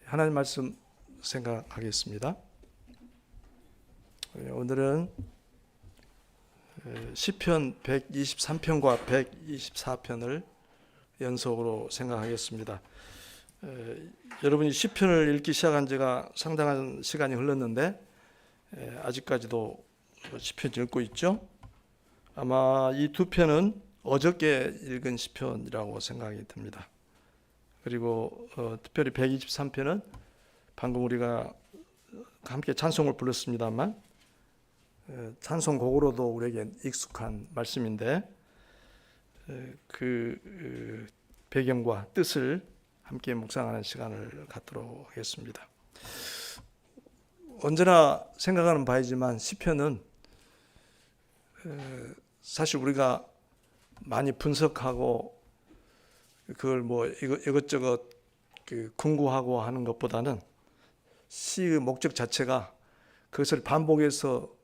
하나님 말씀 생각하겠습니다. 오늘은 시편 123편과 124편을 연속으로 생각하겠습니다. 여러분이 시편을 읽기 시작한 지가 상당한 시간이 흘렀는데 아직까지도 시편 읽고 있죠? 아마 이 두 편은 어저께 읽은 시편이라고 생각이 듭니다. 그리고 특별히 123편은 방금 우리가 함께 찬송을 불렀습니다만 찬송곡으로도 우리에게 익숙한 말씀인데 그 배경과 뜻을 함께 묵상하는 시간을 갖도록 하겠습니다. 언제나 생각하는 바이지만 시편은 사실 우리가 많이 분석하고 그걸 이것저것 궁구하고 하는 것보다는 시의 목적 자체가 그것을 반복해서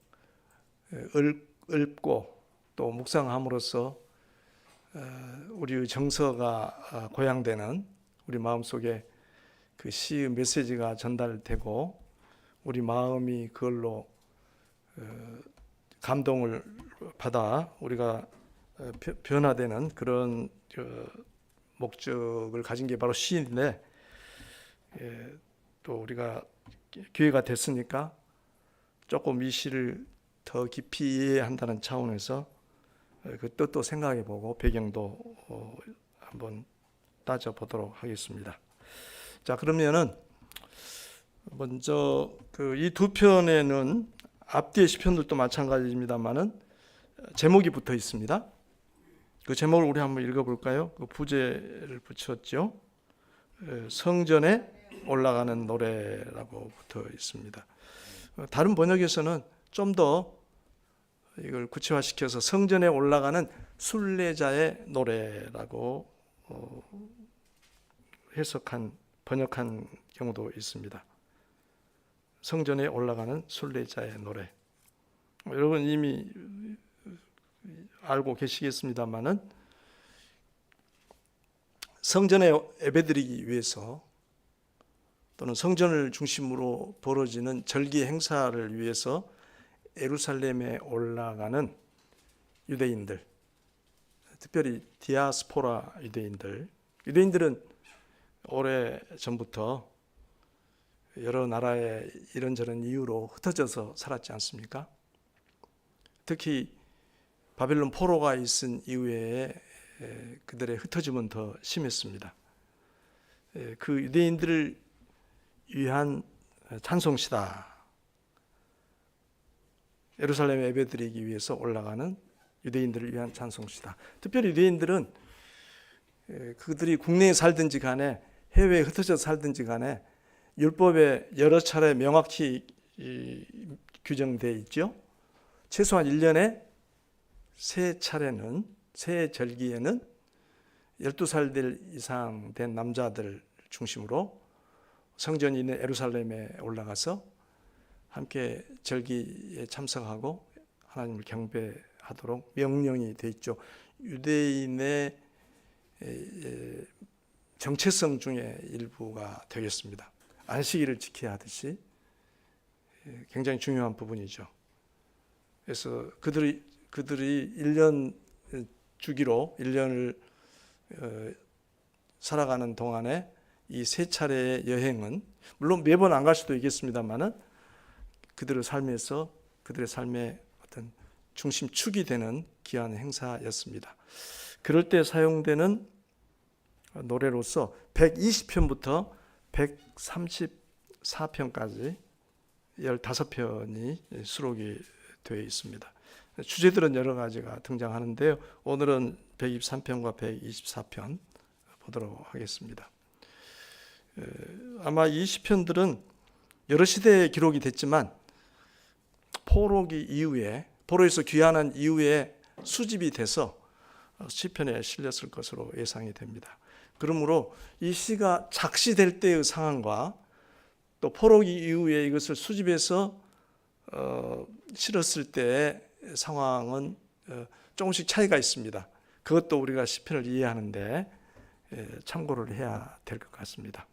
읊고 또 묵상함으로써 우리의 정서가 고양되는 우리 마음속에 그 시의 메시지가 전달되고 우리 마음이 그걸로 감동을 받아 우리가 변화되는 그런 목적을 가진 게 바로 시인데 또 우리가 기회가 됐으니까 조금 이 시를 더 깊이 이해한다는 차원에서 그 뜻도 생각해보고 배경도 한번 따져보도록 하겠습니다. 자, 그러면은 먼저 이 두 편에는 앞뒤의 시편들도 마찬가지입니다만은 제목이 붙어 있습니다. 그 제목을 우리 한번 읽어볼까요? 그 부제를 붙였죠. 성전에 올라가는 노래라고 붙어 있습니다. 다른 번역에서는 좀 더 이걸 구체화시켜서 성전에 올라가는 순례자의 노래라고 번역한 경우도 있습니다. 성전에 올라가는 순례자의 노래. 여러분 이미 알고 계시겠습니다만은 성전에 예배드리기 위해서 또는 성전을 중심으로 벌어지는 절기 행사를 위해서 예루살렘에 올라가는 유대인들, 특별히 디아스포라 유대인들은 오래전부터 여러 나라에 이런저런 이유로 흩어져서 살았지 않습니까? 특히 바벨론 포로가 있은 이후에 그들의 흩어짐은 더 심했습니다. 그 유대인들을 위한 찬송시다. 예루살렘에 예배드리기 위해서 올라가는 유대인들을 위한 찬송시다. 특별히 유대인들은 그들이 국내에 살든지 간에 해외에 흩어져 살든지 간에 율법에 여러 차례 명확히 규정되어 있죠. 최소한 1년에 세 차례는 새 절기에는 12살 이상 된 남자들 중심으로 성전이 있는 예루살렘에 올라가서 함께 절기에 참석하고 하나님을 경배하도록 명령이 되어 있죠. 유대인의 정체성 중에 일부가 되겠습니다. 안식일을 지켜야 하듯이 굉장히 중요한 부분이죠. 그래서 그들이 1년 주기로 1년을 살아가는 동안에 이 세 차례의 여행은 물론 매번 안 갈 수도 있겠습니다만은 그들의 삶의 어떤 중심축이 되는 귀한 행사였습니다. 그럴 때 사용되는 노래로서 120편부터 134편까지 15편이 수록이 되어 있습니다. 주제들은 여러 가지가 등장하는데요. 오늘은 123편과 124편 보도록 하겠습니다. 아마 이 시편들은 여러 시대에 기록이 됐지만 포로에서 귀환한 이후에 수집이 돼서 시편에 실렸을 것으로 예상이 됩니다. 그러므로 이 시가 작시될 때의 상황과 또 포로기 이후에 이것을 수집해서 실었을 때의 상황은 조금씩 차이가 있습니다. 그것도 우리가 시편을 이해하는데 참고를 해야 될 것 같습니다.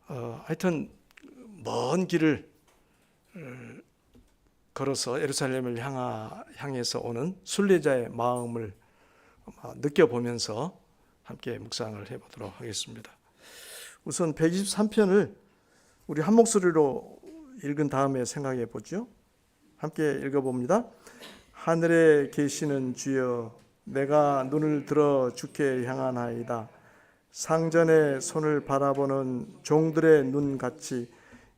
하여튼 먼 길을 걸어서 예루살렘을 향해서 오는 순례자의 마음을 느껴보면서 함께 묵상을 해보도록 하겠습니다. 우선 123편을 우리 한 목소리로 읽은 다음에 생각해 보죠. 함께 읽어봅니다. 하늘에 계시는 주여, 내가 눈을 들어 주께 향하나이다. 상전의 손을 바라보는 종들의 눈같이,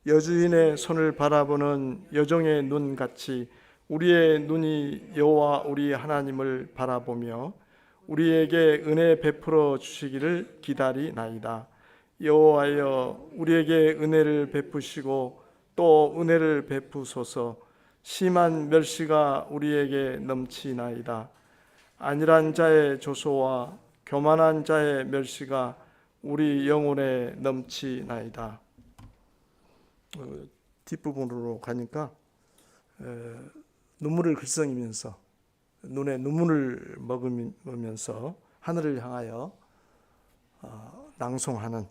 여주인의 손을 바라보는 여종의 눈같이 우리의 눈이 여호와 우리 하나님을 바라보며 우리에게 은혜 베풀어 주시기를 기다리나이다. 여호와여, 우리에게 은혜를 베푸시고 또 은혜를 베푸소서. 심한 멸시가 우리에게 넘치나이다. 안일한 자의 조소와 교만한 자의 멸시가 우리 영혼에 넘치나이다. 뒷부분으로 가니까 눈물을 글썽이면서 눈에 눈물을 머금으면서 하늘을 향하여 낭송하는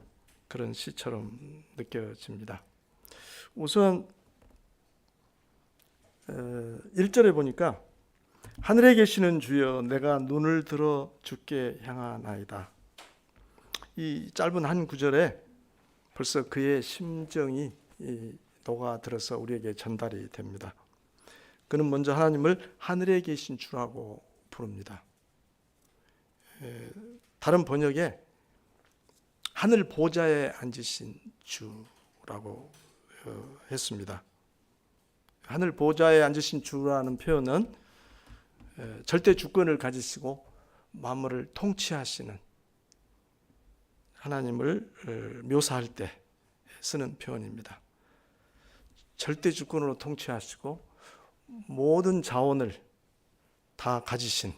그런 시처럼 느껴집니다. 우선 1절에 보니까 하늘에 계시는 주여, 내가 눈을 들어 주께 향하나이다. 이 짧은 한 구절에 벌써 그의 심정이 녹아들어서 우리에게 전달이 됩니다. 그는 먼저 하나님을 하늘에 계신 주라고 부릅니다. 다른 번역에 하늘 보좌에 앉으신 주라고 했습니다. 하늘 보좌에 앉으신 주라는 표현은 절대 주권을 가지시고 만물을 통치하시는 하나님을 묘사할 때 쓰는 표현입니다. 절대 주권으로 통치하시고 모든 자원을 다 가지신,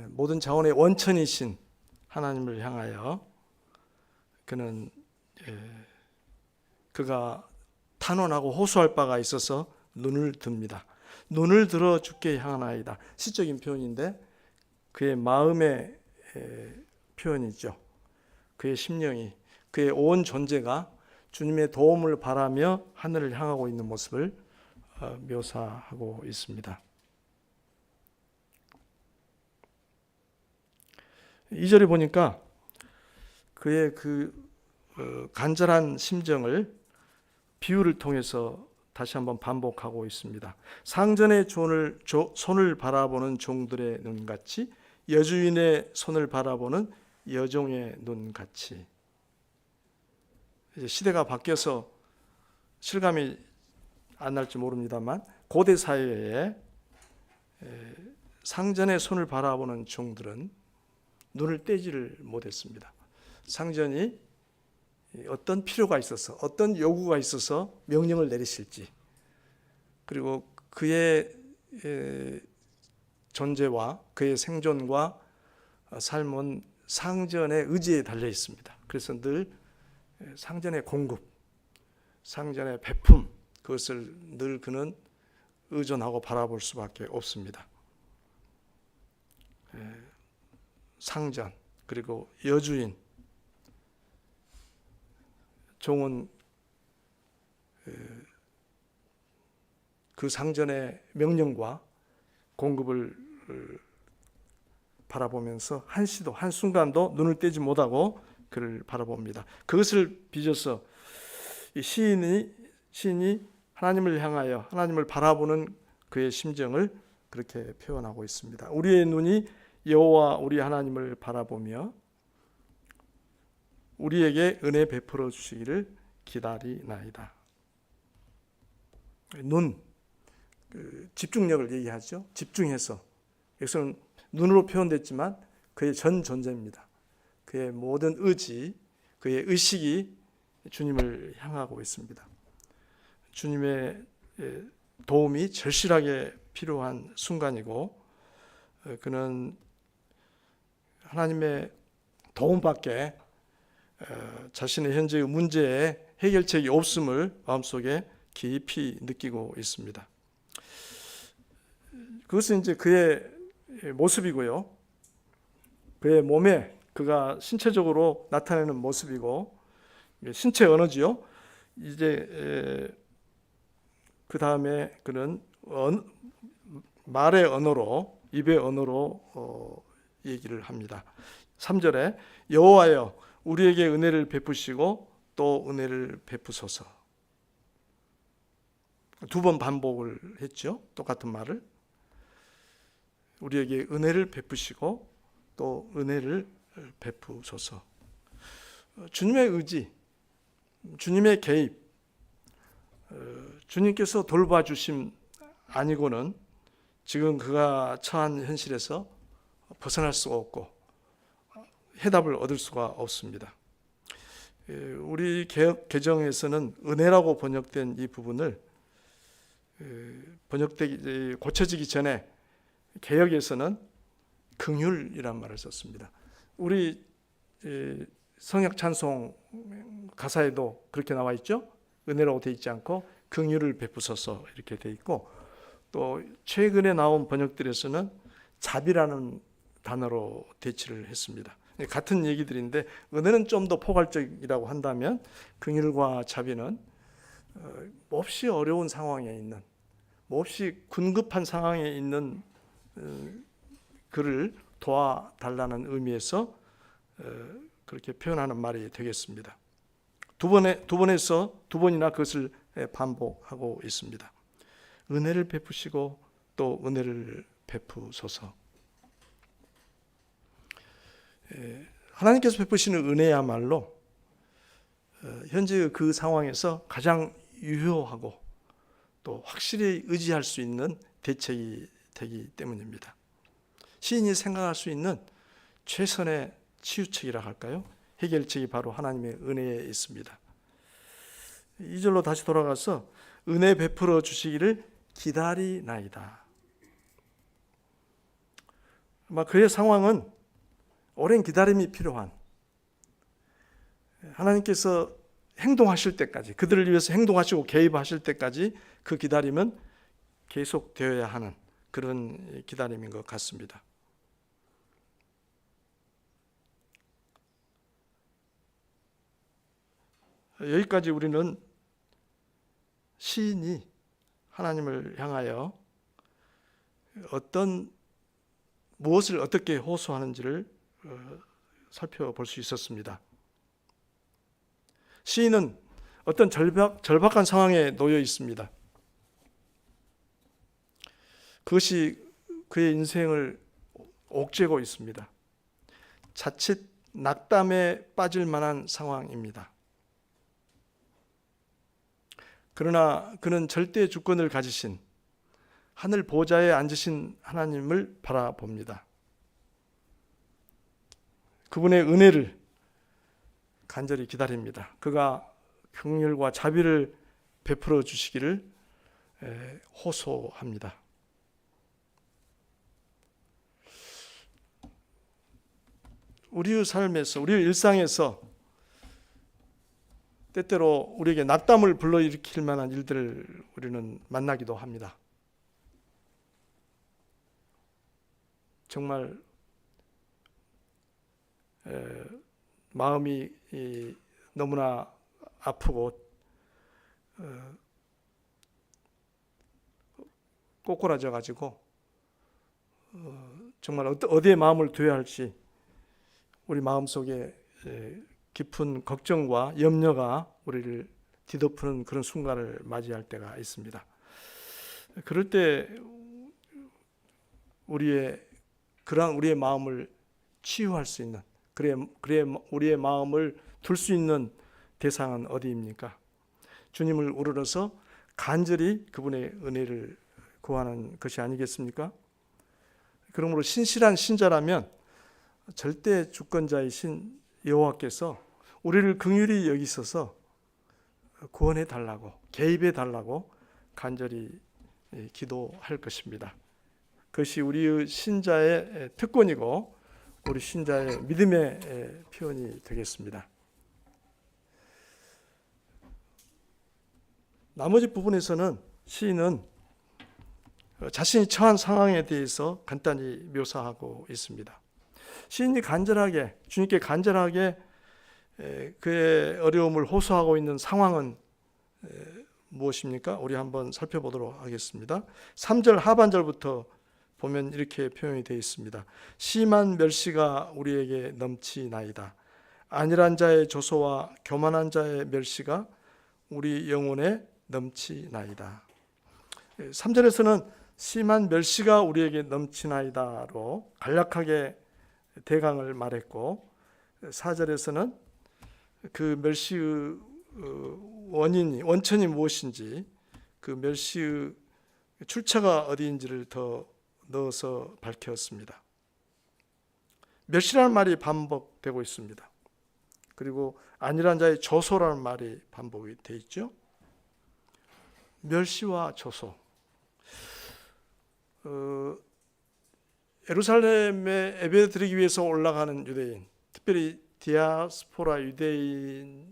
모든 자원의 원천이신 하나님을 향하여 그는 그가 탄원하고 호소할 바가 있어서 눈을 듭니다. 눈을 들어 주께 향하나이다. 시적인 표현인데 그의 마음의 표현이죠. 그의 심령이, 그의 온 존재가 주님의 도움을 바라며 하늘을 향하고 있는 모습을 묘사하고 있습니다. 2절에 보니까 그의 간절한 심정을 비유를 통해서 다시 한번 반복하고 있습니다. 상전의 손을 바라보는 종들의 눈같이, 여주인의 손을 바라보는 여종의 눈같이. 이제 시대가 바뀌어서 실감이 안 날지 모릅니다만 고대 사회에 상전의 손을 바라보는 종들은 눈을 떼지를 못했습니다. 상전이 어떤 필요가 있어서, 어떤 요구가 있어서 명령을 내리실지, 그리고 그의 존재와 그의 생존과 삶은 상전의 의지에 달려 있습니다. 그래서 늘 상전의 공급, 상전의 베품, 그것을 늘 그는 의존하고 바라볼 수밖에 없습니다. 상전, 그리고 여주인, 종은 그 상전의 명령과 공급을 바라보면서 한시도 한순간도 눈을 떼지 못하고 그를 바라봅니다. 그것을 빚어서 시인이 하나님을 향하여 하나님을 바라보는 그의 심정을 그렇게 표현하고 있습니다. 우리의 눈이 여호와 우리 하나님을 바라보며 우리에게 은혜 베풀어 주시기를 기다리나이다. 눈, 집중력을 얘기하죠. 집중해서. 여기서는 눈으로 표현됐지만 그의 전 존재입니다. 그의 모든 의지, 그의 의식이 주님을 향하고 있습니다. 주님의 도움이 절실하게 필요한 순간이고 그는 하나님의 도움밖에 자신의 현재의 문제에 해결책이 없음을 마음속에 깊이 느끼고 있습니다. 그것은 이제 그의 모습이고요. 그의 몸에 그가 신체적으로 나타내는 모습이고 신체 언어지요. 이제 그 다음에 그는 말의 언어로, 입의 언어로 얘기를 합니다. 3절에 여호와여 우리에게 은혜를 베푸시고 또 은혜를 베푸소서. 두 번 반복을 했죠. 똑같은 말을. 우리에게 은혜를 베푸시고 또 은혜를 베푸소서. 주님의 의지, 주님의 개입, 주님께서 돌봐주심 아니고는 지금 그가 처한 현실에서 벗어날 수가 없고 해답을 얻을 수가 없습니다. 우리 개정에서는 은혜라고 번역된 이 부분을 고쳐지기 전에 개역에서는 긍휼이란 말을 썼습니다. 우리 성역 찬송 가사에도 그렇게 나와 있죠. 은혜라고 되어 있지 않고 긍휼을 베푸소서 이렇게 되어 있고, 또 최근에 나온 번역들에서는 자비라는 단어로 대치를 했습니다. 같은 얘기들인데 은혜는 좀 더 포괄적이라고 한다면 긍휼과 자비는 몹시 어려운 상황에 있는, 몹시 군급한 상황에 있는 그를 도와달라는 의미에서 그렇게 표현하는 말이 되겠습니다. 두 번이나 그것을 반복하고 있습니다. 은혜를 베푸시고 또 은혜를 베푸소서. 하나님께서 베푸시는 은혜야말로 현재 그 상황에서 가장 유효하고 또 확실히 의지할 수 있는 대책이 되기 때문입니다. 시인이 생각할 수 있는 최선의 치유책이라 할까요? 해결책이 바로 하나님의 은혜에 있습니다. 2절로 다시 돌아가서 은혜 베풀어 주시기를 기다리나이다. 그의 상황은 오랜 기다림이 필요한, 하나님께서 행동하실 때까지, 그들을 위해서 행동하시고 개입하실 때까지 그 기다림은 계속되어야 하는 그런 기다림인 것 같습니다. 여기까지 우리는 시인이 하나님을 향하여 무엇을 어떻게 호소하는지를 살펴볼 수 있었습니다. 시인은 어떤 절박한 상황에 놓여 있습니다. 그것이 그의 인생을 옥죄고 있습니다. 자칫 낙담에 빠질 만한 상황입니다. 그러나 그는 절대 주권을 가지신 하늘 보좌에 앉으신 하나님을 바라봅니다. 그분의 은혜를 간절히 기다립니다. 그가 긍휼과 자비를 베풀어 주시기를 호소합니다. 우리의 삶에서, 우리의 일상에서 때때로 우리에게 낙담을 불러일으킬 만한 일들을 우리는 만나기도 합니다. 정말 마음이 너무나 아프고 꼬꾸라져 가지고 정말 어디에 마음을 둬야 할지 우리 마음속에 깊은 걱정과 염려가 우리를 뒤덮는 그런 순간을 맞이할 때가 있습니다. 그럴 때 우리의 마음을 치유할 수 있는, 우리의 마음을 둘 수 있는 대상은 어디입니까? 주님을 우러러서 간절히 그분의 은혜를 구하는 것이 아니겠습니까? 그러므로 신실한 신자라면 절대 주권자이신 여호와께서 우리를 긍휼히 여기셔서 구원해 달라고, 개입해 달라고 간절히 기도할 것입니다. 그것이 우리의 신자의 특권이고 우리 신자의 믿음의 표현이 되겠습니다. 나머지 부분에서는 시인은 자신이 처한 상황에 대해서 간단히 묘사하고 있습니다. 시인이 간절하게 주님께 간절하게 그의 어려움을 호소하고 있는 상황은 무엇입니까? 우리 한번 살펴보도록 하겠습니다. 3절 하반절부터 보면 이렇게 표현이 되어 있습니다. 심한 멸시가 우리에게 넘치나이다. 안일한 자의 조소와 교만한 자의 멸시가 우리 영혼에 넘치나이다. 3절에서는 심한 멸시가 우리에게 넘치나이다로 간략하게 대강을 말했고, 4절에서는 그 멸시의 원천이 무엇인지, 그 멸시의 출처가 어디인지를 더 넣어서 밝혔습니다. 멸시라는 말이 반복되고 있습니다. 그리고 안일한 자의 조소라는 말이 반복이 되어 있죠. 멸시와 조소. 예루살렘에 예배드리기 위해서 올라가는 유대인, 특별히 디아스포라 유대인들을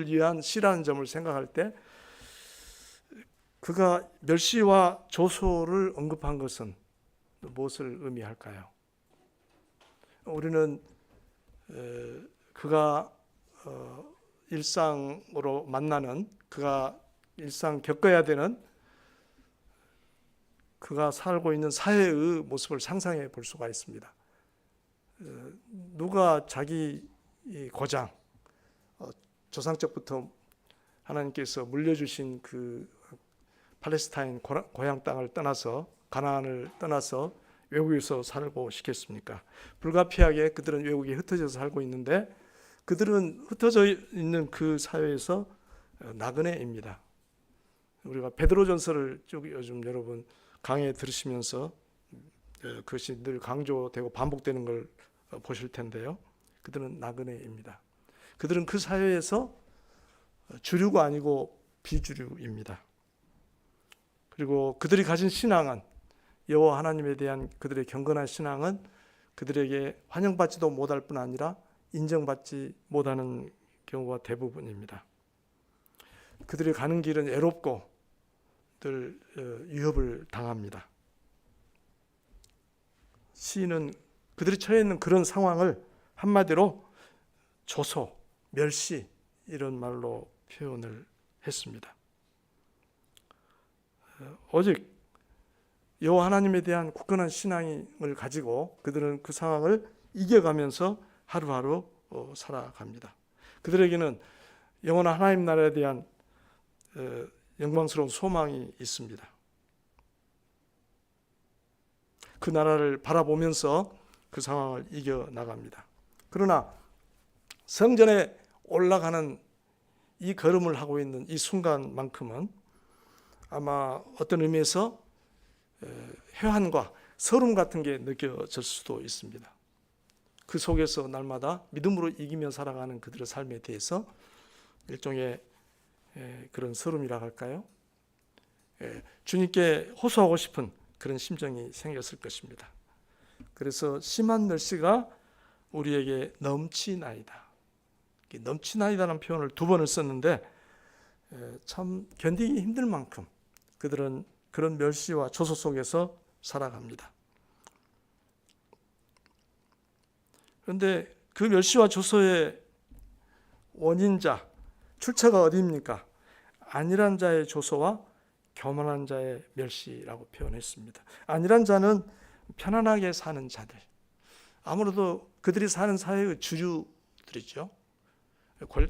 위한 시라는 점을 생각할 때 그가 멸시와 조소를 언급한 것은 무엇을 의미할까요? 우리는 그가 일상으로 만나는, 그가 일상 겪어야 되는, 그가 살고 있는 사회의 모습을 상상해 볼 수가 있습니다. 누가 자기 고장, 조상적부터 하나님께서 물려주신 그 팔레스타인 고향 땅을 떠나서, 가나안을 떠나서 외국에서 살고 싶겠습니까? 불가피하게 그들은 외국에 흩어져서 살고 있는데, 그들은 흩어져 있는 그 사회에서 나그네입니다. 우리가 베드로전서를 쭉 요즘 여러분 강의 들으시면서 그것이 늘 강조되고 반복되는 걸 보실 텐데요. 그들은 나그네입니다. 그들은 그 사회에서 주류가 아니고 비주류입니다. 그리고 그들이 가진 신앙은, 여호와 하나님에 대한 그들의 경건한 신앙은 그들에게 환영받지도 못할 뿐 아니라 인정받지 못하는 경우가 대부분입니다. 그들이 가는 길은 애롭고 늘 위협을 당합니다. 시인은 그들이 처해 있는 그런 상황을 한마디로 조소, 멸시, 이런 말로 표현을 했습니다. 오직 여호와 하나님에 대한 굳건한 신앙을 가지고 그들은 그 상황을 이겨가면서 하루하루 살아갑니다. 그들에게는 영원한 하나님 나라에 대한 영광스러운 소망이 있습니다. 그 나라를 바라보면서 그 상황을 이겨나갑니다. 그러나 성전에 올라가는 이 걸음을 하고 있는 이 순간만큼은 아마 어떤 의미에서 회한과 서름 같은 게 느껴질 수도 있습니다. 그 속에서 날마다 믿음으로 이기며 살아가는 그들의 삶에 대해서 일종의 그런 서름이라 할까요? 주님께 호소하고 싶은 그런 심정이 생겼을 것입니다. 그래서 심한 멸시가 우리에게 넘치나이다. 넘치나이다라는 표현을 2번을 썼는데 참 견디기 힘들 만큼 그들은 그런 멸시와 조소 속에서 살아갑니다. 그런데 그 멸시와 조소의 원인자, 출처가 어디입니까? 안일한 자의 조소와 교만한 자의 멸시라고 표현했습니다. 안일한 자는 편안하게 사는 자들, 아무래도 그들이 사는 사회의 주류들이죠.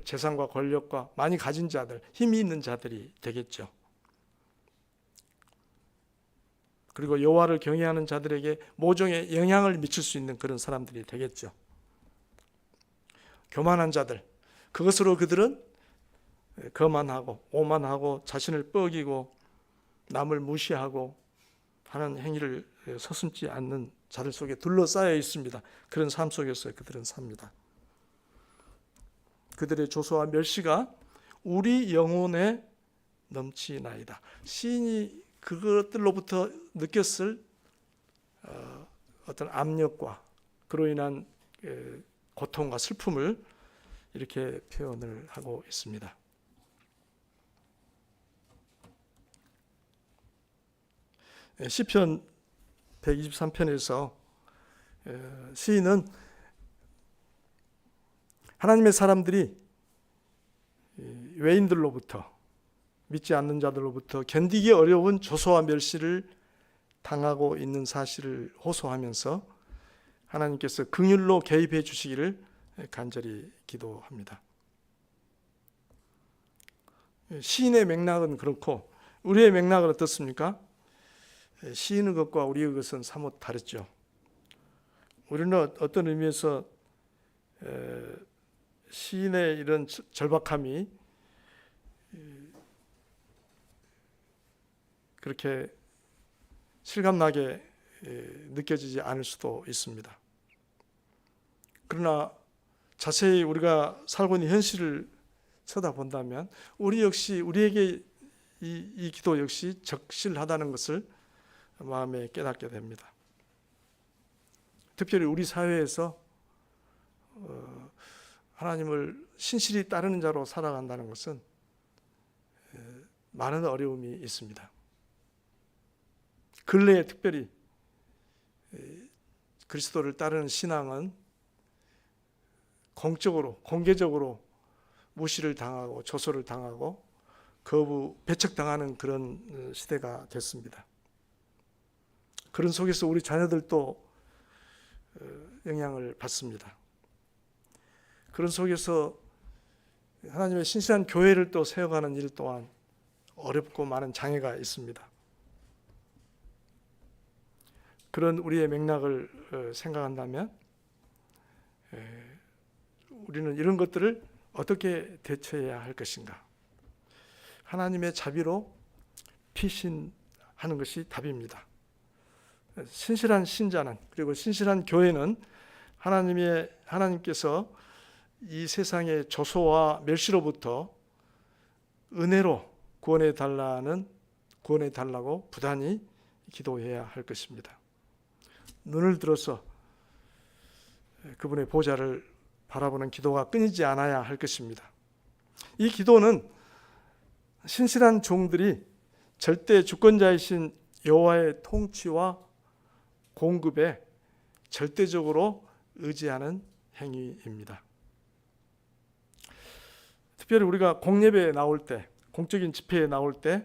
재산과 권력과 많이 가진 자들, 힘이 있는 자들이 되겠죠. 그리고 여호와를 경외하는 자들에게 모종의 영향을 미칠 수 있는 그런 사람들이 되겠죠. 교만한 자들, 그것으로 그들은 거만하고 오만하고 자신을 뻐기고 남을 무시하고 하는 행위를 서슴지 않는 자들 속에 둘러싸여 있습니다. 그런 삶 속에서 그들은 삽니다. 그들의 조소와 멸시가 우리 영혼에 넘치나이다. 시인이 그것들로부터 느꼈을 어떤 압력과 그로 인한 고통과 슬픔을 이렇게 표현을 하고 있습니다. 시편 123편에서 시인은 하나님의 사람들이 외인들로부터, 믿지 않는 자들로부터 견디기 어려운 조소와 멸시를 당하고 있는 사실을 호소하면서 하나님께서 긍휼로 개입해 주시기를 간절히 기도합니다. 시인의 맥락은 그렇고 우리의 맥락은 어떻습니까? 시인의 것과 우리의 것은 사뭇 다르죠. 우리는 어떤 의미에서 시인의 이런 절박함이 그렇게 실감나게 느껴지지 않을 수도 있습니다. 그러나 자세히 우리가 살고 있는 현실을 쳐다본다면 우리에게 이 기도 역시 적실하다는 것을 마음에 깨닫게 됩니다. 특별히 우리 사회에서 하나님을 신실히 따르는 자로 살아간다는 것은 많은 어려움이 있습니다. 근래에 특별히 그리스도를 따르는 신앙은 공개적으로 무시를 당하고 조소를 당하고 배척당하는 그런 시대가 됐습니다. 그런 속에서 우리 자녀들도 영향을 받습니다. 그런 속에서 하나님의 신실한 교회를 또 세워가는 일 또한 어렵고 많은 장애가 있습니다. 그런 우리의 맥락을 생각한다면 우리는 이런 것들을 어떻게 대처해야 할 것인가? 하나님의 자비로 피신하는 것이 답입니다. 신실한 신자는, 그리고 신실한 교회는 하나님께서 이 세상의 조소와 멸시로부터 은혜로 구원해 달라고 부단히 기도해야 할 것입니다. 눈을 들어서 그분의 보좌를 바라보는 기도가 끊이지 않아야 할 것입니다. 이 기도는 신실한 종들이 절대 주권자이신 여호와의 통치와 공급에 절대적으로 의지하는 행위입니다. 특별히 우리가 공예배에 나올 때, 공적인 집회에 나올 때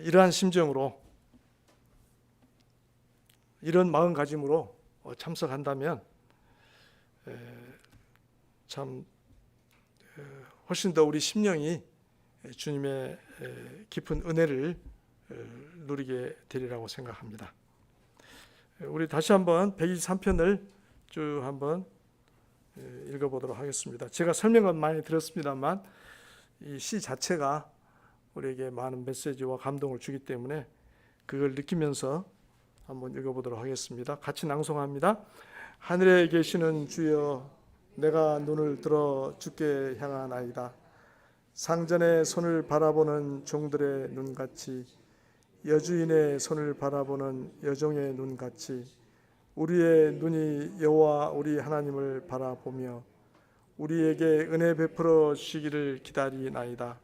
이러한 심정으로, 이런 마음가짐으로 참석한다면 참 훨씬 더 우리 심령이 주님의 깊은 은혜를 누리게 되리라고 생각합니다. 우리 다시 한번 123편을 쭉 한번 읽어보도록 하겠습니다. 제가 설명은 많이 들었습니다만 이 시 자체가 우리에게 많은 메시지와 감동을 주기 때문에 그걸 느끼면서 한번 읽어보도록 하겠습니다. 같이 낭송합니다. 하늘에 계시는 주여, 내가 눈을 들어 주께 향하나이다. 상전의 손을 바라보는 종들의 눈같이, 여주인의 손을 바라보는 여종의 눈같이 우리의 눈이 여호와 우리 하나님을 바라보며 우리에게 은혜 베풀어 주시기를 기다리나이다.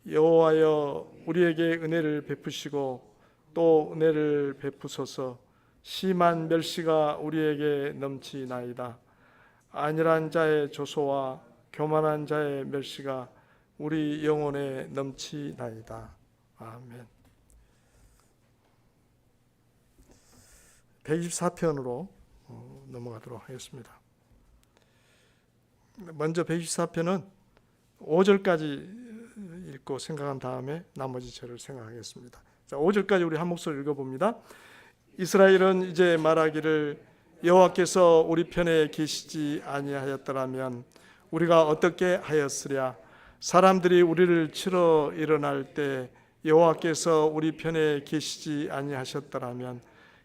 여호와여, 우리에게 은혜를 베푸시고 또 은혜를 베푸소서. 심한 멸시가 우리에게 넘치나이다. 안일한 자의 조소와 교만한 자의 멸시가 우리 영혼에 넘치나이다. 아멘. 124편으로 넘어가도록 하겠습니다. 먼저 124편은 5절까지 읽고 생각한 다음에 나머지 절을 생각하겠습니다. 자, 5절까지 우리 한 목소리 읽어봅니다. 이스라엘은 이제 말하기를, 여호와께서 우리 편에 계시지 아니하였더라면 우리가 어떻게 하였으랴. 사람들이 우리를 치러 일어날 때 여호와께서 우리 편에 계시지 아니하셨더라면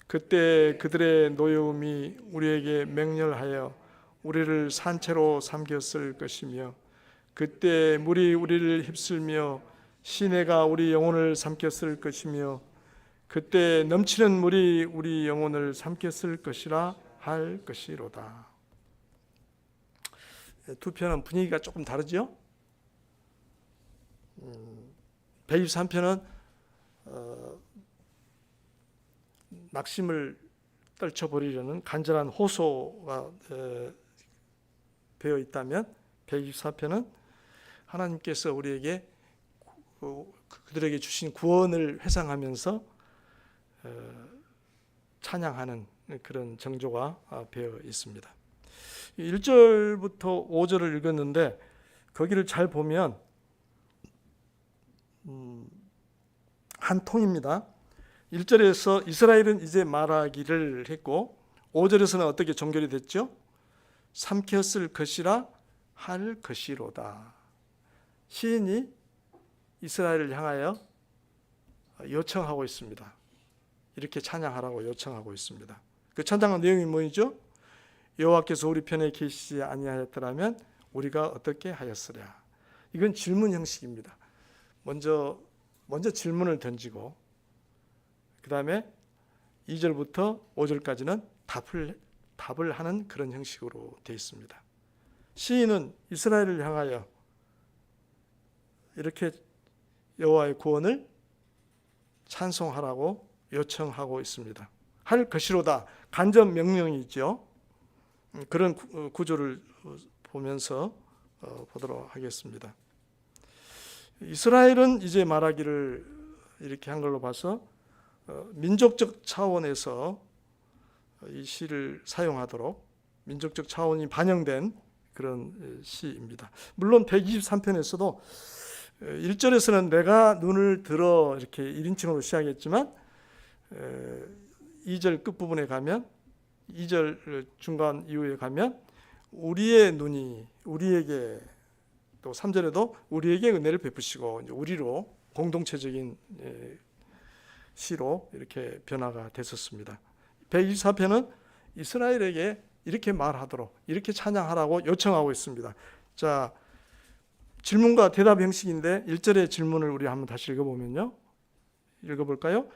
그때 그들의 노여움이 우리에게 맹렬하여 우리를 산채로 삼켰을 것이며, 그때 물이 우리를 휩쓸며 시내가 우리 영혼을 삼켰을 것이며, 그때 넘치는 물이 우리 영혼을 삼켰을 것이라 할 것이로다. 두 편은 분위기가 조금 다르죠? 123편은 낙심을 떨쳐버리려는 간절한 호소가 되어 있다면 124편은 하나님께서 우리에게 그들에게 주신 구원을 회상하면서 찬양하는 그런 정조가 되어 있습니다. 1절부터 5절을 읽었는데 거기를 잘 보면 한 통입니다. 1절에서 이스라엘은 이제 말하기를 했고 5절에서는 어떻게 종결이 됐죠? 삼켰을 것이라 할 것이로다. 시인이 이스라엘을 향하여 요청하고 있습니다. 이렇게 찬양하라고 요청하고 있습니다. 그 찬양의 내용이 뭐죠? 여호와께서 우리 편에 계시지 아니하였더라면 우리가 어떻게 하였으랴. 이건 질문 형식입니다. 먼저 질문을 던지고 그 다음에 2절부터 5절까지는 답을 하는 그런 형식으로 되어 있습니다. 시인은 이스라엘을 향하여 이렇게 여호와의 구원을 찬송하라고 요청하고 있습니다. 할 것이로다. 간접 명령이죠. 그런 구조를 보면서 보도록 하겠습니다. 이스라엘은 이제 말하기를 이렇게 한 걸로 봐서 민족적 차원에서 이 시를 사용하도록 민족적 차원이 반영된 그런 시입니다. 물론 123편에서도 1절에서는 내가 눈을 들어 이렇게 1인칭으로 시작했지만 2절 끝부분에 가면 2절 중간 이후에 가면 우리의 눈이 우리에게 또 3절에도 우리에게 은혜를 베푸시고 우리로 공동체적인 시로 이렇게 변화가 됐었습니다. 124편은 이스라엘에게 이렇게 말하도록 이렇게 찬양하라고 요청하고 있습니다. 자, 질문과 대답 형식인데 1절의 질문을 우리 한번 다시 읽어보면요. 읽어볼까요?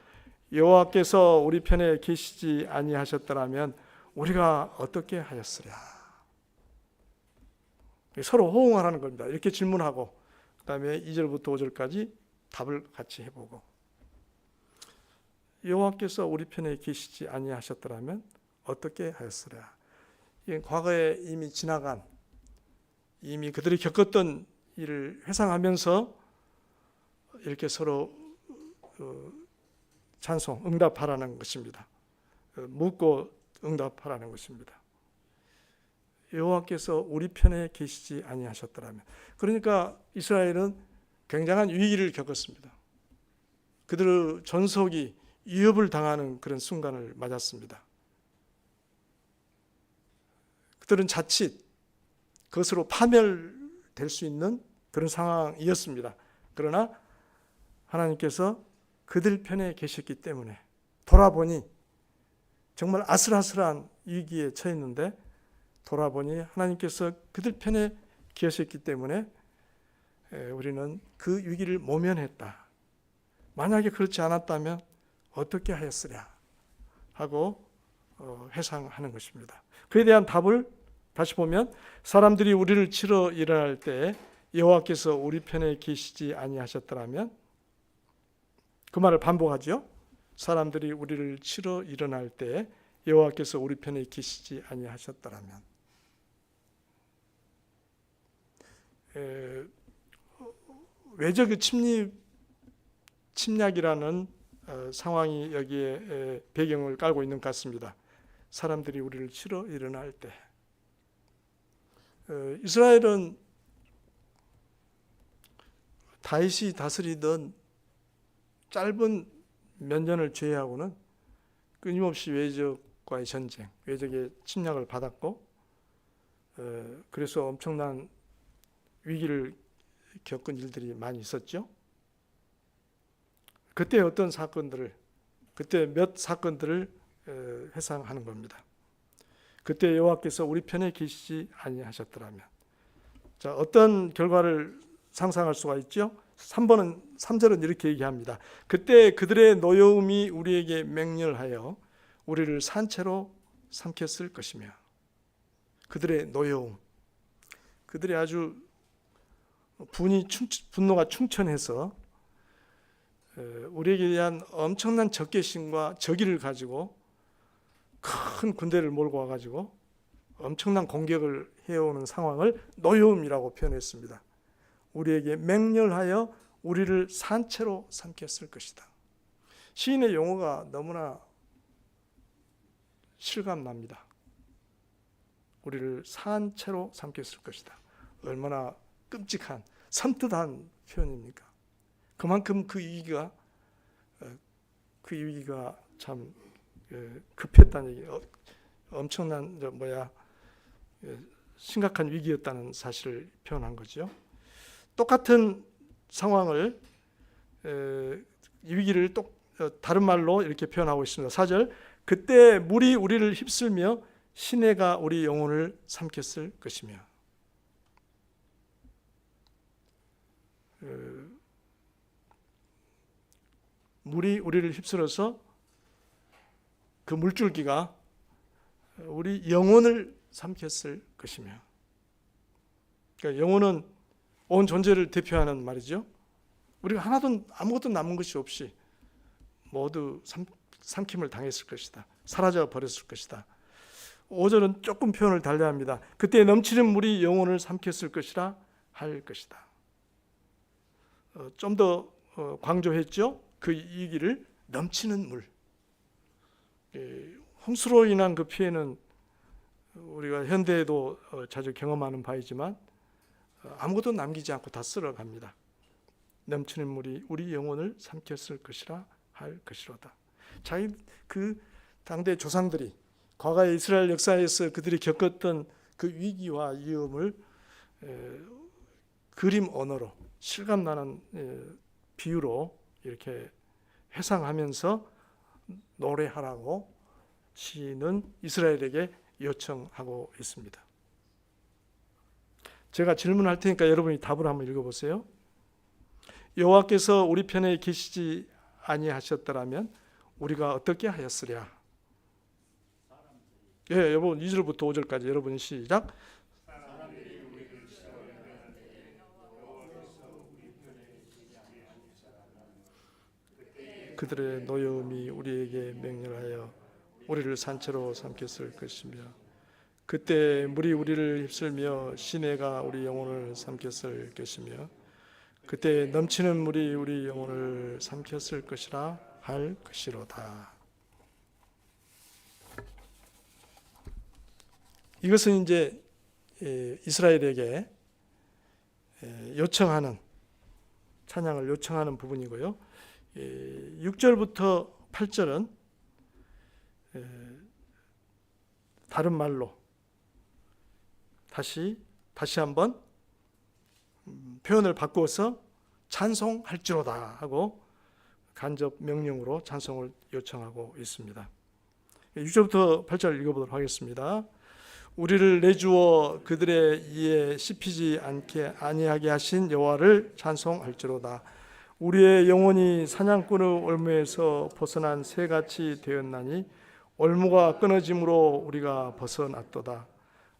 여호와께서 우리 편에 계시지 아니하셨더라면 우리가 어떻게 하였으랴. 서로 호응하라는 겁니다. 이렇게 질문하고 그 다음에 2절부터 5절까지 답을 같이 해보고 여호와께서 우리 편에 계시지 아니하셨더라면 어떻게 하였으랴. 이건 과거에 이미 지나간 이미 그들이 겪었던 일을 회상하면서 이렇게 서로 찬송, 응답하라는 것입니다. 묻고 응답하라는 것입니다. 여호와께서 우리 편에 계시지 아니하셨더라면. 그러니까 이스라엘은 굉장한 위기를 겪었습니다. 그들의 전속이 위협을 당하는 그런 순간을 맞았습니다. 그들은 자칫 그것으로 파멸될 수 있는 그런 상황이었습니다. 그러나 하나님께서 그들 편에 계셨기 때문에 돌아보니 정말 아슬아슬한 위기에 처했는데 돌아보니 하나님께서 그들 편에 계셨기 때문에 우리는 그 위기를 모면했다. 만약에 그렇지 않았다면 어떻게 하였으랴 하고 회상하는 것입니다. 그에 대한 답을 다시 보면 사람들이 우리를 치러 일어날 때 여호와께서 우리 편에 계시지 아니하셨더라면 그 말을 반복하죠. 사람들이 우리를 치러 일어날 때 여호와께서 우리 편에 계시지 아니하셨더라면 외적 침략이라는 상황이 여기에 배경을 깔고 있는 것 같습니다. 사람들이 우리를 치러 일어날 때 이스라엘은 다윗이 다스리던 짧은 몇 년을 제외하고는 끊임없이 외적과의 전쟁, 외적의 침략을 받았고 그래서 엄청난 위기를 겪은 일들이 많이 있었죠. 그때 어떤 사건들을 그때 몇 사건들을 회상하는 겁니다. 그때 여호와께서 우리 편에 계시지 아니하셨더라면 자, 어떤 결과를 상상할 수가 있죠? 3절은 이렇게 얘기합니다. 그때 그들의 노여움이 우리에게 맹렬하여 우리를 산채로 삼켰을 것이며 그들의 노여움 그들의 아주 분노가 충천해서 우리에게 대한 엄청난 적개심과 적의를 가지고 큰 군대를 몰고 와가지고 엄청난 공격을 해오는 상황을 노여움이라고 표현했습니다. 우리에게 맹렬하여 우리를 산채로 삼켰을 것이다. 시인의 용어가 너무나 실감납니다. 우리를 산채로 삼켰을 것이다. 얼마나 끔찍한 섬뜩한 표현입니까? 그만큼 그 위기가 참 급했다는 얘기, 엄청난 심각한 위기였다는 사실을 표현한 거죠. 똑같은 상황을 이 위기를 다른 말로 이렇게 표현하고 있습니다. 4절, 그때 물이 우리를 휩쓸며 시내가 우리 영혼을 삼켰을 것이며. 물이 우리를 휩쓸어서 그 물줄기가 우리 영혼을 삼켰을 것이며. 그러니까 영혼은 온 존재를 대표하는 말이죠. 우리가 아무것도 남은 것이 없이 모두 삼킴을 당했을 것이다. 사라져 버렸을 것이다. 5절은 조금 표현을 달리합니다. 그때 넘치는 물이 영혼을 삼켰을 것이라 할 것이다. 좀 더 강조했죠. 그 이기를 넘치는 물. 홍수로 인한 그 피해는 우리가 현대에도 자주 경험하는 바이지만 아무것도 남기지 않고 다 쓸어갑니다. 넘치는 물이 우리 영혼을 삼켰을 것이라 할 것이로다. 그 당대 조상들이 과거의 이스라엘 역사에서 그들이 겪었던 그 위기와 위험을 그림 언어로 실감나는 비유로 이렇게 회상하면서 노래하라고 시인은 이스라엘에게 요청하고 있습니다. 제가 질문할 테니까 여러분이 답을 한번 읽어보세요. 여호와께서 우리 편에 계시지 아니하셨더라면 우리가 어떻게 하였으랴? 예, 여러분 2절부터 5절까지 여러분 시작. 그들의 노여움이 우리에게 맹렬하여 우리를 산채로 삼켰을 것이며 그때 물이 우리를 휩쓸며 시내가 우리 영혼을 삼켰을 것이며 그때 넘치는 물이 우리 영혼을 삼켰을 것이라 할 것이로다. 이것은 이제 이스라엘에게 요청하는 찬양을 요청하는 부분이고요. 6절부터 8절은 다른 말로 다시 한번 표현을 바꾸어서 찬송할지로다 하고 간접 명령으로 찬송을 요청하고 있습니다. 6절부터 8절 읽어보도록 하겠습니다. 우리를 내주어 그들의 이에 씹히지 아니하게 하신 여호와를 찬송할지로다. 우리의 영혼이 사냥꾼의 올무에서 벗어난 새같이 되었나니 올무가 끊어짐으로 우리가 벗어났도다.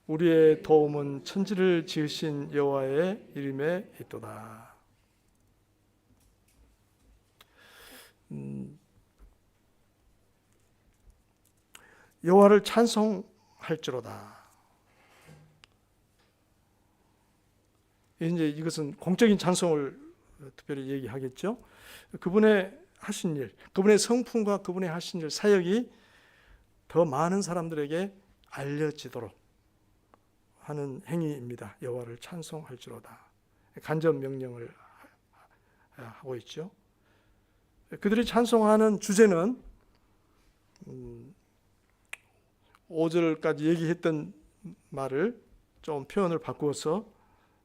우리의 도움은 천지를 지으신 여호와의 이름에 있도다. 여호와를 찬송할지로다. 이제 이것은 공적인 찬송을 특별히 얘기하겠죠. 그분의 하신 일, 그분의 성품과 그분의 하신 일, 사역이 더 많은 사람들에게 알려지도록 하는 행위입니다. 여호와를 찬송할지로다. 간접 명령을 하고 있죠. 그들이 찬송하는 주제는 5절까지 얘기했던 말을 좀 표현을 바꾸어서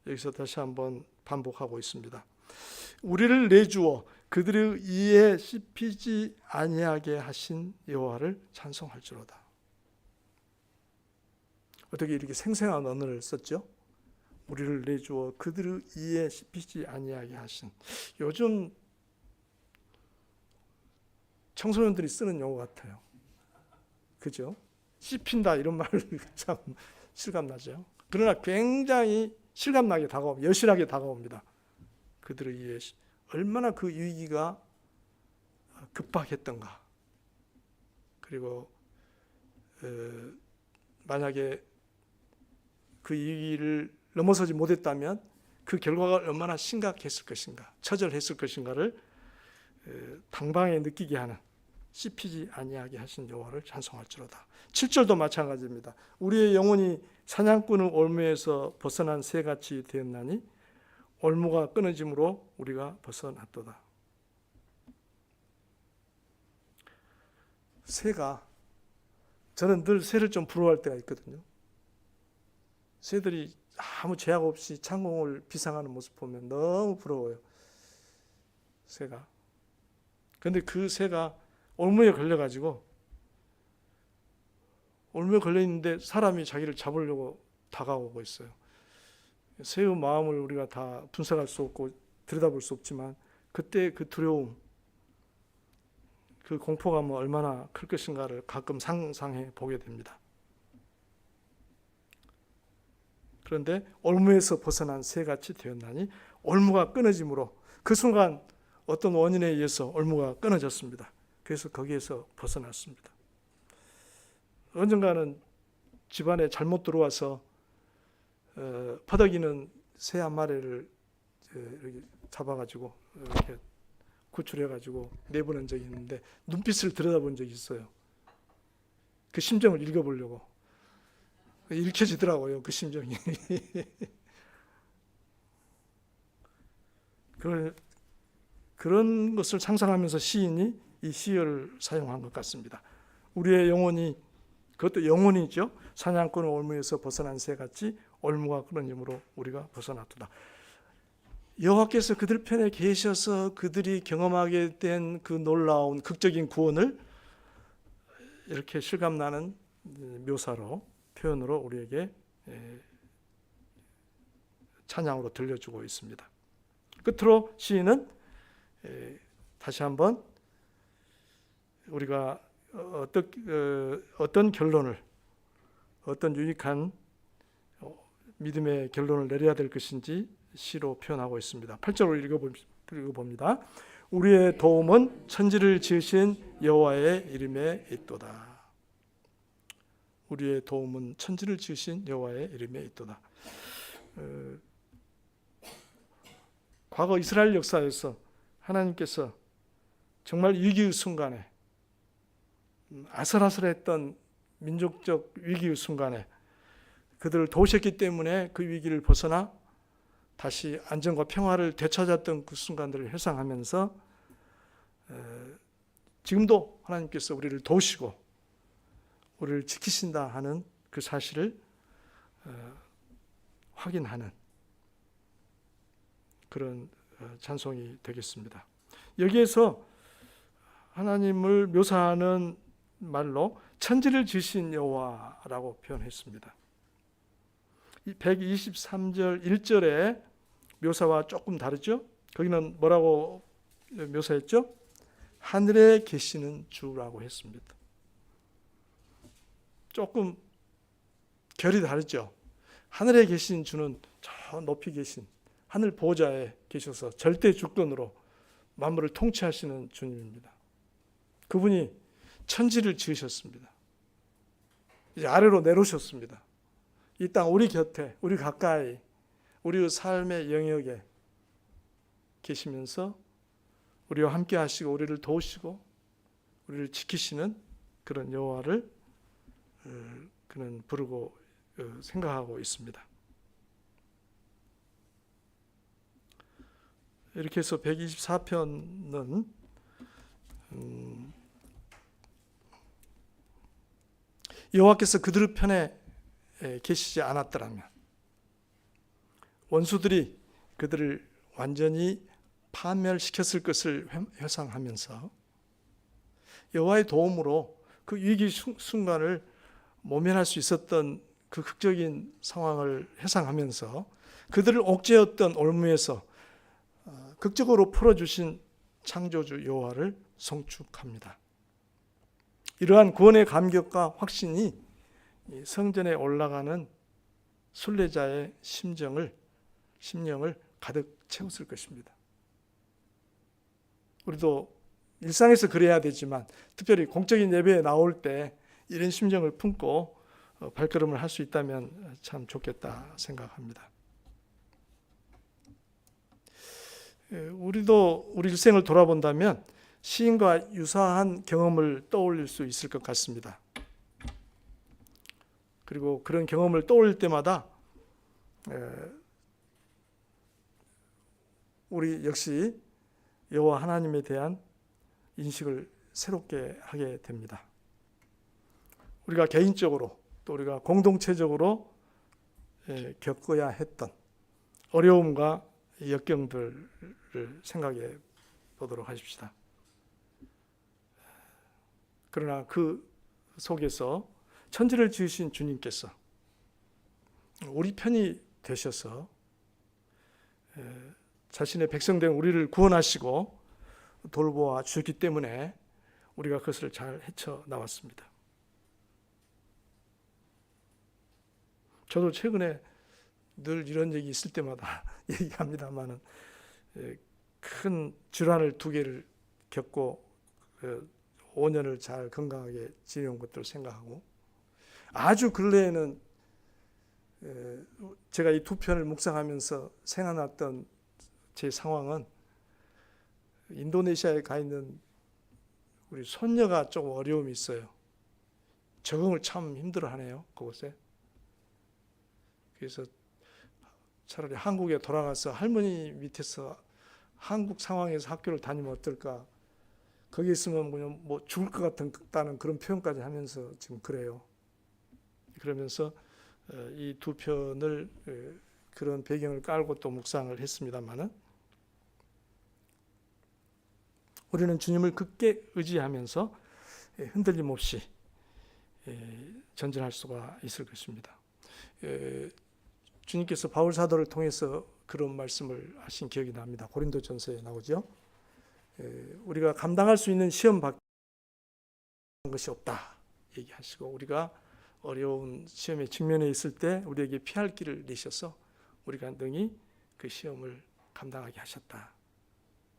여기서 다시 한번 반복하고 있습니다. 우리를 내주어 그들의 이에 씹히지 아니하게 하신 여호와를 찬송할지로다. 어떻게 이렇게 생생한 언어를 썼죠? 우리를 내주어 그들의 이에 씹히지 아니하게 하신. 요즘 청소년들이 쓰는 용어 같아요. 그죠? 씹힌다 이런 말 참 실감나죠. 그러나 굉장히 실감나게 다가옵니다. 여실하게 다가옵니다. 그들의 이에 얼마나 그 위기가 급박했던가. 그리고 만약에 그 위기를 넘어서지 못했다면 그 결과가 얼마나 심각했을 것인가, 처절했을 것인가를 당방에 느끼게 하는, 씹히지 아니하게 하신 여호와를 찬송할지로다. 7절도 마찬가지입니다. 우리의 영혼이 사냥꾼의 올무에서 벗어난 새같이 되었나니 올무가 끊어짐으로 우리가 벗어났도다. 새가, 저는 늘 새를 좀 부러워할 때가 있거든요. 새들이 아무 제약 없이 창공을 비상하는 모습 보면 너무 부러워요. 새가. 그런데 그 새가 올무에 걸려가지고, 올무에 걸려있는데 사람이 자기를 잡으려고 다가오고 있어요. 새의 마음을 우리가 다 분석할 수 없고 들여다볼 수 없지만 그때 그 두려움, 그 공포감은 얼마나 클 것인가를 가끔 상상해 보게 됩니다. 그런데 올무에서 벗어난 새같이 되었나니 올무가 끊어짐으로, 그 순간 어떤 원인에 의해서 올무가 끊어졌습니다. 그래서 거기에서 벗어났습니다. 언젠가는 집안에 잘못 들어와서 퍼덕이는 새 한 마리를 이렇게 잡아가지고 이렇게 구출해가지고 내보낸 적이 있는데 눈빛을 들여다본 적이 있어요. 그 심정을 읽어보려고. 읽혀지더라고요, 그 심정이. 그런 것을 상상하면서 시인이 이 시어를 사용한 것 같습니다. 우리의 영혼이, 그것도 영혼이죠. 사냥꾼의 올무에서 벗어난 새같이 올무가 끊어짐으로 우리가 벗어났도다. 여호와께서 그들 편에 계셔서 그들이 경험하게 된 그 놀라운 극적인 구원을 이렇게 실감나는 묘사로, 표현으로 우리에게 찬양으로 들려주고 있습니다. 끝으로 시인은 다시 한번 우리가 어떤 결론을, 어떤 유익한 믿음의 결론을 내려야 될 것인지 시로 표현하고 있습니다. 8절로 읽어봅니다. 우리의 도움은 천지를 지으신 여호와의 이름에 있도다. 우리의 도움은 천지를 지으신 여호와의 이름에 있도다. 과거 이스라엘 역사에서 하나님께서 정말 위기의 순간에, 아슬아슬했던 민족적 위기의 순간에 그들을 도우셨기 때문에 그 위기를 벗어나 다시 안정과 평화를 되찾았던 그 순간들을 회상하면서 지금도 하나님께서 우리를 도우시고 우리를 지키신다 하는 그 사실을 확인하는 그런 찬송이 되겠습니다. 여기에서 하나님을 묘사하는 말로 천지를 지으신 여호와라고 표현했습니다. 123절 1절의 묘사와 조금 다르죠? 거기는 뭐라고 묘사했죠? 하늘에 계시는 주라고 했습니다. 조금 결이 다르죠? 하늘에 계신 주는 저 높이 계신 하늘 보좌에 계셔서 절대 주권으로 만물을 통치하시는 주님입니다. 그분이 천지를 지으셨습니다. 이제 아래로 내려오셨습니다. 이 땅 우리 곁에, 우리 가까이, 우리의 삶의 영역에 계시면서 우리와 함께 하시고 우리를 도우시고 우리를 지키시는 그런 여호와를 그는 부르고 생각하고 있습니다. 이렇게 해서 124편은 여호와께서 그들 편에 계시지 않았더라면, 원수들이 그들을 완전히 파멸시켰을 것을 회상하면서 여호와의 도움으로 그 위기 순간을 모면할 수 있었던 그 극적인 상황을 회상하면서 그들을 옥죄었던 올무에서 극적으로 풀어주신 창조주 여호와를 송축합니다. 이러한 구원의 감격과 확신이 성전에 올라가는 순례자의 심령을 가득 채웠을 것입니다. 우리도 일상에서 그래야 되지만 특별히 공적인 예배에 나올 때 이런 심정을 품고 발걸음을 할 수 있다면 참 좋겠다 생각합니다. 우리도 우리 일생을 돌아본다면 시인과 유사한 경험을 떠올릴 수 있을 것 같습니다. 그리고 그런 경험을 떠올릴 때마다 우리 역시 여호와 하나님에 대한 인식을 새롭게 하게 됩니다. 우리가 개인적으로 또 우리가 공동체적으로 겪어야 했던 어려움과 역경들을 생각해 보도록 하십시다. 그러나 그 속에서 천지를 지으신 주님께서 우리 편이 되셔서 자신의 백성된 우리를 구원하시고 돌보아 주셨기 때문에 우리가 그것을 잘 헤쳐나왔습니다. 저도 최근에 늘 이런 얘기 있을 때마다 얘기합니다만은 큰 질환을 2개를 겪고 5년을 잘 건강하게 지내온 것들을 생각하고, 아주 근래에는 제가 이 2편을 묵상하면서 생각났던 제 상황은 인도네시아에 가 있는 우리 손녀가 조금 어려움이 있어요. 적응을 참 힘들어하네요, 그곳에. 그래서 차라리 한국에 돌아가서 할머니 밑에서 한국 상황에서 학교를 다니면 어떨까. 거기 있으면 그냥 뭐 죽을 것 같다는 그런 표현까지 하면서 지금 그래요. 그러면서 이 2편을 그런 배경을 깔고 또 묵상을 했습니다만은, 우리는 주님을 굳게 의지하면서 흔들림 없이 전진할 수가 있을 것입니다. 주님께서 바울 사도를 통해서 그런 말씀을 하신 기억이 납니다. 고린도전서에 나오죠. 우리가 감당할 수 있는 시험 밖에 것이 없다 얘기하시고, 우리가 어려운 시험에 직면해 있을 때 우리에게 피할 길을 내셔서 우리가 능히 그 시험을 감당하게 하셨다,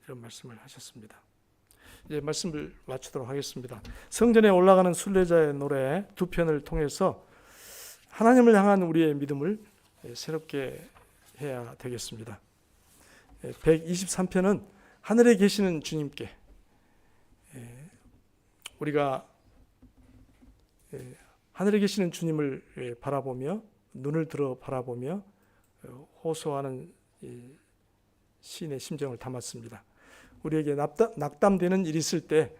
이런 말씀을 하셨습니다. 이제 말씀을 마치도록 하겠습니다. 성전에 올라가는 순례자의 노래 2편을 통해서 하나님을 향한 우리의 믿음을 새롭게 해야 되겠습니다. 123편은 하늘에 계시는 주님께, 우리가 하늘에 계시는 주님을 바라보며 눈을 들어 바라보며 호소하는 시인의 심정을 담았습니다. 우리에게 낙담되는 일이 있을 때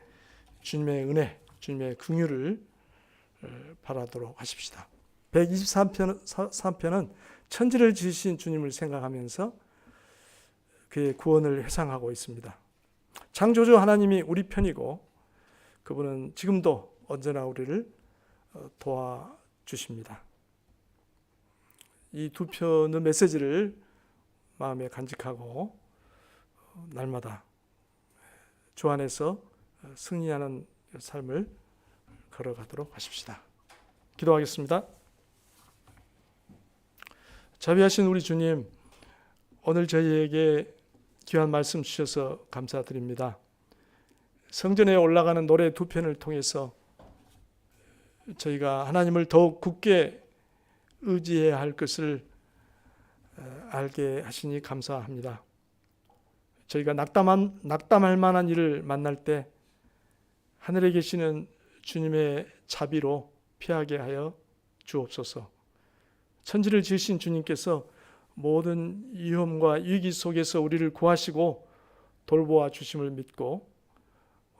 주님의 은혜, 주님의 긍휼을 바라도록 하십시다. 123편은 천지를 지으신 주님을 생각하면서 그의 구원을 회상하고 있습니다. 창조주 하나님이 우리 편이고 그분은 지금도 언제나 우리를 도와주십니다. 이 2편의 메시지를 마음에 간직하고 날마다 주 안에서 승리하는 삶을 걸어가도록 하십시다. 기도하겠습니다. 자비하신 우리 주님, 오늘 저희에게 귀한 말씀 주셔서 감사드립니다. 성전에 올라가는 노래 2편을 통해서 저희가 하나님을 더욱 굳게 의지해야 할 것을 알게 하시니 감사합니다. 저희가 낙담할 만한 일을 만날 때 하늘에 계시는 주님의 자비로 피하게 하여 주옵소서. 천지를 지으신 주님께서 모든 위험과 위기 속에서 우리를 구하시고 돌보아 주심을 믿고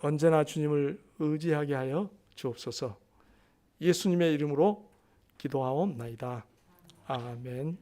언제나 주님을 의지하게 하여 주옵소서. 예수님의 이름으로 기도하옵나이다. 아멘.